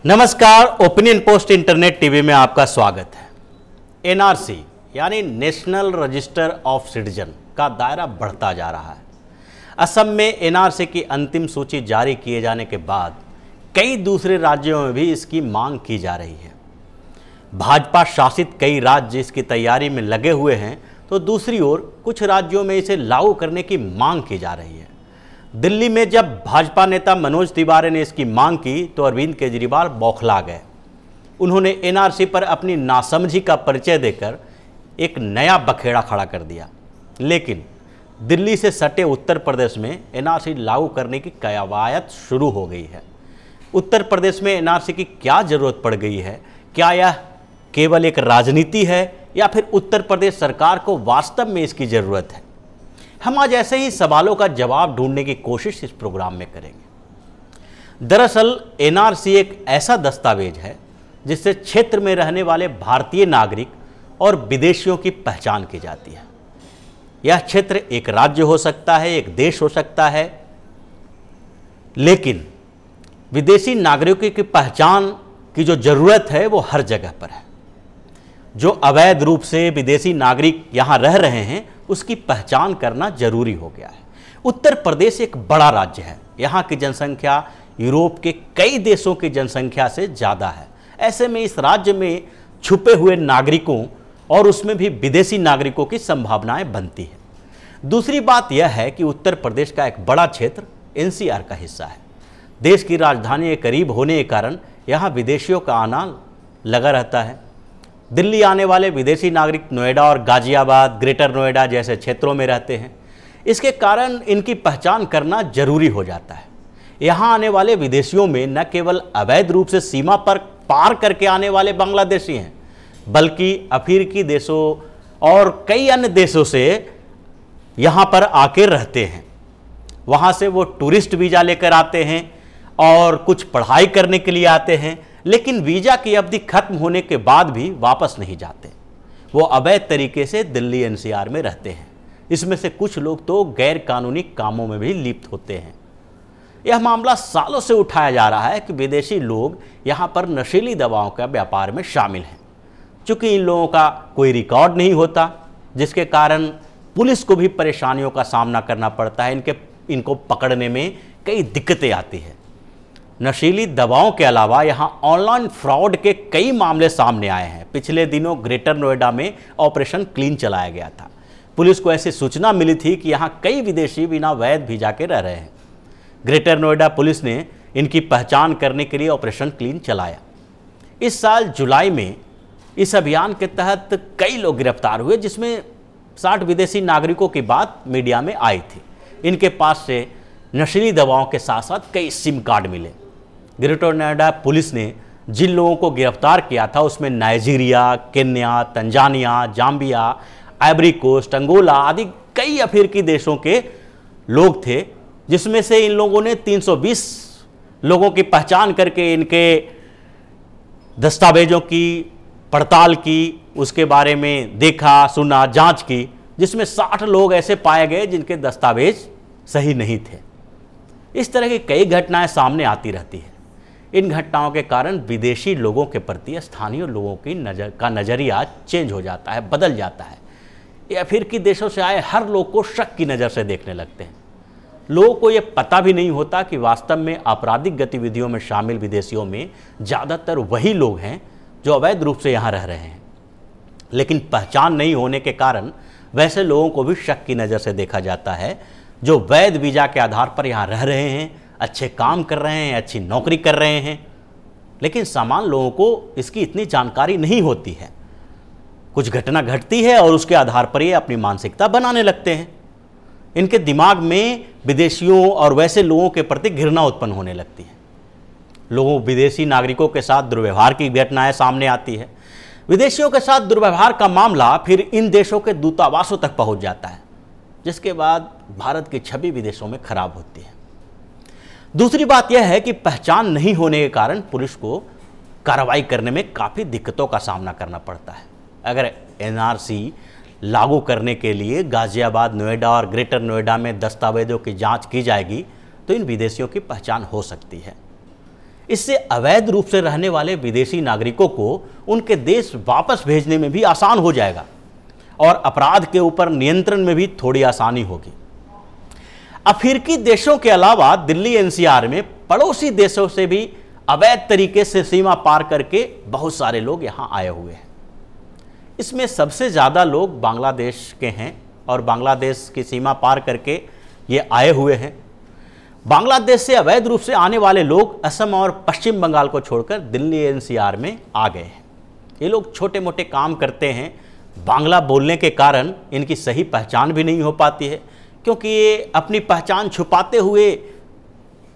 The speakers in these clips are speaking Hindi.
नमस्कार, ओपिनियन पोस्ट इंटरनेट टीवी में आपका स्वागत है। एनआरसी यानी नेशनल रजिस्टर ऑफ सिटीजन का दायरा बढ़ता जा रहा है। असम में एनआरसी की अंतिम सूची जारी किए जाने के बाद कई दूसरे राज्यों में भी इसकी मांग की जा रही है। भाजपा शासित कई राज्य इसकी तैयारी में लगे हुए हैं, तो दूसरी ओर कुछ राज्यों में इसे लागू करने की मांग की जा रही है। दिल्ली में जब भाजपा नेता मनोज तिवारी ने इसकी मांग की तो अरविंद केजरीवाल बौखला गए। उन्होंने एनआरसी पर अपनी नासमझी का परिचय देकर एक नया बखेड़ा खड़ा कर दिया। लेकिन दिल्ली से सटे उत्तर प्रदेश में एनआरसी लागू करने की कवायद शुरू हो गई है। उत्तर प्रदेश में एनआरसी की क्या जरूरत पड़ गई है? क्या यह केवल एक राजनीति है या फिर उत्तर प्रदेश सरकार को वास्तव में इसकी जरूरत है? हम आज ऐसे ही सवालों का जवाब ढूंढने की कोशिश इस प्रोग्राम में करेंगे। दरअसल एनआरसी एक ऐसा दस्तावेज है जिससे क्षेत्र में रहने वाले भारतीय नागरिक और विदेशियों की पहचान की जाती है। यह क्षेत्र एक राज्य हो सकता है, एक देश हो सकता है, लेकिन विदेशी नागरिकों की पहचान की जो जरूरत है वो हर जगह पर है। जो अवैध रूप से विदेशी नागरिक यहाँ रह रहे हैं उसकी पहचान करना जरूरी हो गया है। उत्तर प्रदेश एक बड़ा राज्य है। यहाँ की जनसंख्या यूरोप के कई देशों की जनसंख्या से ज़्यादा है। ऐसे में इस राज्य में छुपे हुए नागरिकों और उसमें भी विदेशी नागरिकों की संभावनाएं बनती है। दूसरी बात यह है कि उत्तर प्रदेश का एक बड़ा क्षेत्र एनसीआर का हिस्सा है। देश की राजधानी के करीब होने के कारण यहाँ विदेशियों का आना लगा रहता है। दिल्ली आने वाले विदेशी नागरिक नोएडा और गाजियाबाद, ग्रेटर नोएडा जैसे क्षेत्रों में रहते हैं। इसके कारण इनकी पहचान करना जरूरी हो जाता है। यहाँ आने वाले विदेशियों में न केवल अवैध रूप से सीमा पर पार करके आने वाले बांग्लादेशी हैं, बल्कि अफ्रीकी देशों और कई अन्य देशों से यहाँ पर आके रहते हैं। वहाँ से वो टूरिस्ट वीज़ा लेकर आते हैं और कुछ पढ़ाई करने के लिए आते हैं, लेकिन वीज़ा की अवधि खत्म होने के बाद भी वापस नहीं जाते। वो अवैध तरीके से दिल्ली एनसीआर में रहते हैं। इसमें से कुछ लोग तो गैर कानूनी कामों में भी लिप्त होते हैं। यह मामला सालों से उठाया जा रहा है कि विदेशी लोग यहाँ पर नशीली दवाओं का व्यापार में शामिल हैं। चूँकि इन लोगों का कोई रिकॉर्ड नहीं होता, जिसके कारण पुलिस को भी परेशानियों का सामना करना पड़ता है। इनको पकड़ने में कई दिक्कतें आती हैं। नशीली दवाओं के अलावा यहाँ ऑनलाइन फ्रॉड के कई मामले सामने आए हैं। पिछले दिनों ग्रेटर नोएडा में ऑपरेशन क्लीन चलाया गया था। पुलिस को ऐसी सूचना मिली थी कि यहाँ कई विदेशी बिना वैध वीज़ा के रह रहे हैं। ग्रेटर नोएडा पुलिस ने इनकी पहचान करने के लिए ऑपरेशन क्लीन चलाया। इस साल जुलाई में इस अभियान के तहत कई लोग गिरफ्तार हुए, जिसमें 60 विदेशी नागरिकों की बात मीडिया में आई थी। इनके पास से नशीली दवाओं के साथ साथ कई सिम कार्ड मिले। ग्रेटर नोएडा पुलिस ने जिन लोगों को गिरफ्तार किया था उसमें Nigeria, Kenya, Tanzania, Zambia, Ivory Coast, Angola आदि कई अफ्रीकी देशों के लोग थे, जिसमें से इन लोगों ने 320 लोगों की पहचान करके इनके दस्तावेजों की पड़ताल की, उसके बारे में देखा, सुना, जांच की, जिसमें 60 लोग ऐसे पाए गए जिनके दस्तावेज सही नहीं थे। इस तरह की कई घटनाएं सामने आती रहती हैं। इन घटनाओं के कारण विदेशी लोगों के प्रति स्थानीय लोगों की नज़रिया चेंज हो जाता है, बदल जाता है। या फिर कि देशों से आए हर लोग को शक की नज़र से देखने लगते हैं। लोगों को ये पता भी नहीं होता कि वास्तव में आपराधिक गतिविधियों में शामिल विदेशियों में ज़्यादातर वही लोग हैं जो अवैध रूप से यहाँ रह रहे हैं। लेकिन पहचान नहीं होने के कारण वैसे लोगों को भी शक की नज़र से देखा जाता है, जो वैध वीज़ा के आधार पर यहाँ रह रहे हैं, अच्छे काम कर रहे हैं, अच्छी नौकरी कर रहे हैं, लेकिन सामान्य लोगों को इसकी इतनी जानकारी नहीं होती है। कुछ घटना घटती है और उसके आधार पर ये अपनी मानसिकता बनाने लगते हैं। इनके दिमाग में विदेशियों और वैसे लोगों के प्रति घृणा उत्पन्न होने लगती है। लोगों विदेशी नागरिकों के साथ दुर्व्यवहार की घटनाएं सामने आती है। विदेशियों के साथ दुर्व्यवहार का मामला फिर इन देशों के दूतावासों तक पहुंच जाता है, जिसके बाद भारत की छवि विदेशों में खराब होती है। दूसरी बात यह है कि पहचान नहीं होने के कारण पुलिस को कार्रवाई करने में काफ़ी दिक्कतों का सामना करना पड़ता है। अगर एनआरसी लागू करने के लिए गाजियाबाद, नोएडा और ग्रेटर नोएडा में दस्तावेजों की जांच की जाएगी तो इन विदेशियों की पहचान हो सकती है। इससे अवैध रूप से रहने वाले विदेशी नागरिकों को उनके देश वापस भेजने में भी आसान हो जाएगा और अपराध के ऊपर नियंत्रण में भी थोड़ी आसानी होगी। अफ्रीकी देशों के अलावा दिल्ली एनसीआर में पड़ोसी देशों से भी अवैध तरीके से सीमा पार करके बहुत सारे लोग यहां आए हुए हैं। इसमें सबसे ज़्यादा लोग बांग्लादेश के हैं और बांग्लादेश की सीमा पार करके ये आए हुए हैं। बांग्लादेश से अवैध रूप से आने वाले लोग असम और पश्चिम बंगाल को छोड़कर दिल्ली एनसीआर में आ गए हैं। ये लोग छोटे मोटे काम करते हैं। बांग्ला बोलने के कारण इनकी सही पहचान भी नहीं हो पाती है, क्योंकि ये अपनी पहचान छुपाते हुए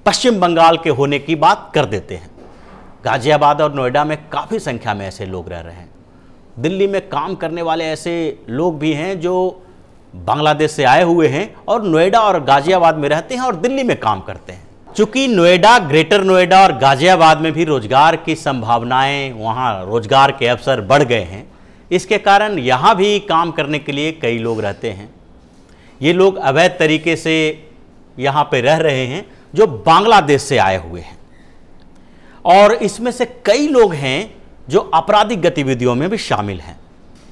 पश्चिम बंगाल के होने की बात कर देते हैं। गाजियाबाद और नोएडा में काफ़ी संख्या में ऐसे लोग रह रहे हैं। दिल्ली में काम करने वाले ऐसे लोग भी हैं जो बांग्लादेश से आए हुए हैं और नोएडा और गाजियाबाद में रहते हैं और दिल्ली में काम करते हैं। चूंकि नोएडा, ग्रेटर नोएडा और गाजियाबाद में भी रोजगार की संभावनाएं, वहां रोजगार के अवसर बढ़ गए हैं, इसके कारण यहां भी काम करने के लिए कई लोग रहते हैं। ये लोग अवैध तरीके से यहां पे रह रहे हैं जो बांग्लादेश से आए हुए हैं, और इसमें से कई लोग हैं जो आपराधिक गतिविधियों में भी शामिल हैं।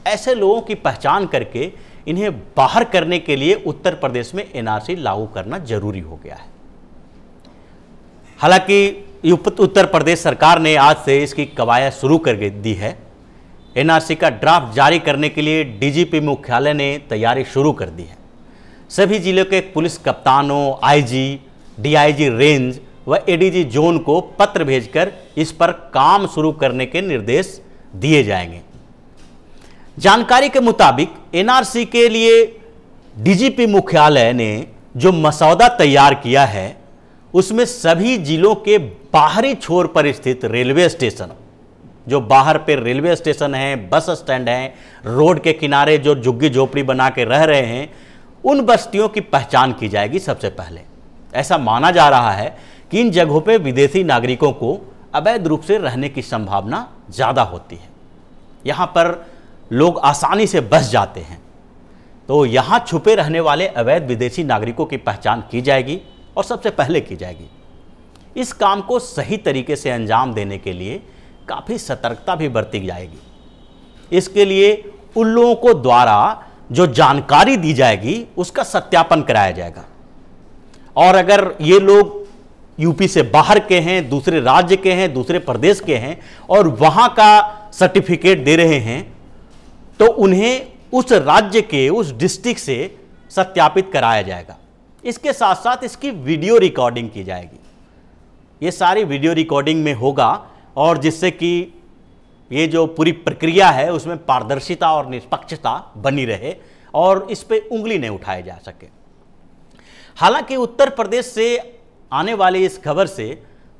ऐसे लोगों की पहचान करके इन्हें बाहर करने के लिए उत्तर प्रदेश में एनआरसी लागू करना जरूरी हो गया है। हालांकि उत्तर प्रदेश सरकार ने आज से इसकी कवायद शुरू कर दी है। एनआरसी का ड्राफ्ट जारी करने के लिए डीजीपी मुख्यालय ने तैयारी शुरू कर दी है। सभी जिलों के पुलिस कप्तानों, आईजी, डीआईजी रेंज व एडीजी जोन को पत्र भेजकर इस पर काम शुरू करने के निर्देश दिए जाएंगे। जानकारी के मुताबिक एनआरसी के लिए डीजीपी मुख्यालय ने जो मसौदा तैयार किया है उसमें सभी जिलों के बाहरी छोर पर स्थित रेलवे स्टेशन, जो बाहर पे रेलवे स्टेशन है, बस स्टैंड है, रोड के किनारे जो झुग्गी झोपड़ी बना के रह रहे हैं, उन बस्तियों की पहचान की जाएगी सबसे पहले। ऐसा माना जा रहा है कि इन जगहों पे विदेशी नागरिकों को अवैध रूप से रहने की संभावना ज़्यादा होती है। यहाँ पर लोग आसानी से बस जाते हैं, तो यहाँ छुपे रहने वाले अवैध विदेशी नागरिकों की पहचान की जाएगी और सबसे पहले की जाएगी। इस काम को सही तरीके से अंजाम देने के लिए काफ़ी सतर्कता भी बरती जाएगी। इसके लिए उन लोगों को द्वारा जो जानकारी दी जाएगी उसका सत्यापन कराया जाएगा, और अगर ये लोग यूपी से बाहर के हैं, दूसरे राज्य के हैं, दूसरे प्रदेश के हैं और वहाँ का सर्टिफिकेट दे रहे हैं, तो उन्हें उस राज्य के, उस डिस्ट्रिक्ट से सत्यापित कराया जाएगा। इसके साथ साथ इसकी वीडियो रिकॉर्डिंग की जाएगी। ये सारी वीडियो रिकॉर्डिंग में होगा, और जिससे कि ये जो पूरी प्रक्रिया है उसमें पारदर्शिता और निष्पक्षता बनी रहे और इस पे उंगली नहीं उठाई जा सके। हालांकि उत्तर प्रदेश से आने वाली इस खबर से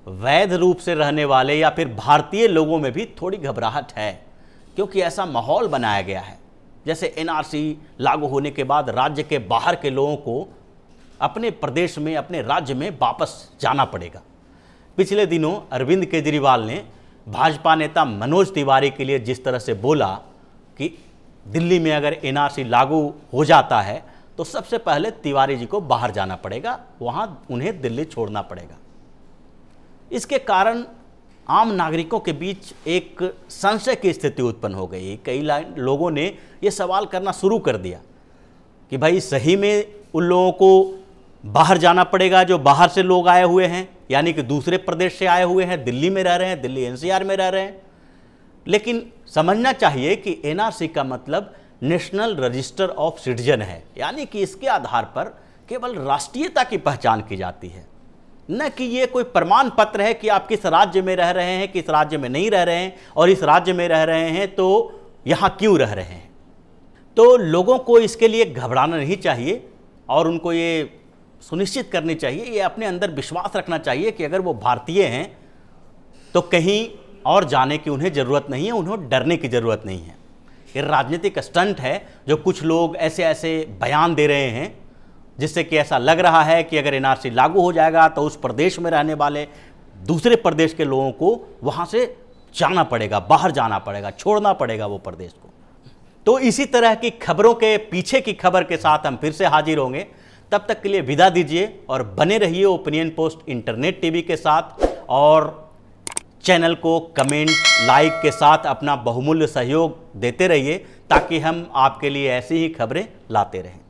वैध रूप से रहने वाले या फिर भारतीय लोगों में भी थोड़ी घबराहट है, क्योंकि ऐसा माहौल बनाया गया है जैसे एनआरसी लागू होने के बाद राज्य के बाहर के लोगों को अपने प्रदेश में, अपने राज्य में वापस जाना पड़ेगा। पिछले दिनों अरविंद केजरीवाल ने भाजपा नेता मनोज तिवारी के लिए जिस तरह से बोला कि दिल्ली में अगर एनआरसी लागू हो जाता है तो सबसे पहले तिवारी जी को बाहर जाना पड़ेगा, वहां उन्हें दिल्ली छोड़ना पड़ेगा। इसके कारण आम नागरिकों के बीच एक संशय की स्थिति उत्पन्न हो गई। कई लोगों ने यह सवाल करना शुरू कर दिया कि भाई सही में उन लोगों को बाहर जाना पड़ेगा जो बाहर से लोग आए हुए हैं, यानी कि दूसरे प्रदेश से आए हुए हैं, दिल्ली में रह रहे हैं, दिल्ली एनसीआर में रह रहे हैं। लेकिन समझना चाहिए कि एनआरसी का मतलब नेशनल रजिस्टर ऑफ सिटीजन है, यानी कि इसके आधार पर केवल राष्ट्रीयता की पहचान की जाती है, न कि ये कोई प्रमाण पत्र है कि आप किस राज्य में रह रहे हैं, किस राज्य में नहीं रह रहे हैं, और इस राज्य में रह रहे हैं तो यहाँ क्यों रह रहे हैं। तो लोगों को इसके लिए घबराना नहीं चाहिए और उनको ये सुनिश्चित करनी चाहिए, ये अपने अंदर विश्वास रखना चाहिए कि अगर वो भारतीय हैं तो कहीं और जाने की उन्हें ज़रूरत नहीं है, उन्हें डरने की ज़रूरत नहीं है। ये राजनीतिक स्टंट है जो कुछ लोग ऐसे ऐसे बयान दे रहे हैं जिससे कि ऐसा लग रहा है कि अगर एनआरसी लागू हो जाएगा तो उस प्रदेश में रहने वाले दूसरे प्रदेश के लोगों को वहाँ से जाना पड़ेगा, बाहर जाना पड़ेगा, छोड़ना पड़ेगा वो प्रदेश को। तो इसी तरह की खबरों के पीछे की खबर के साथ हम फिर से हाजिर होंगे। तब तक के लिए विदा दीजिए और बने रहिए ओपिनियन पोस्ट इंटरनेट टीवी के साथ। और चैनल को कमेंट, लाइक के साथ अपना बहुमूल्य सहयोग देते रहिए ताकि हम आपके लिए ऐसी ही खबरें लाते रहें।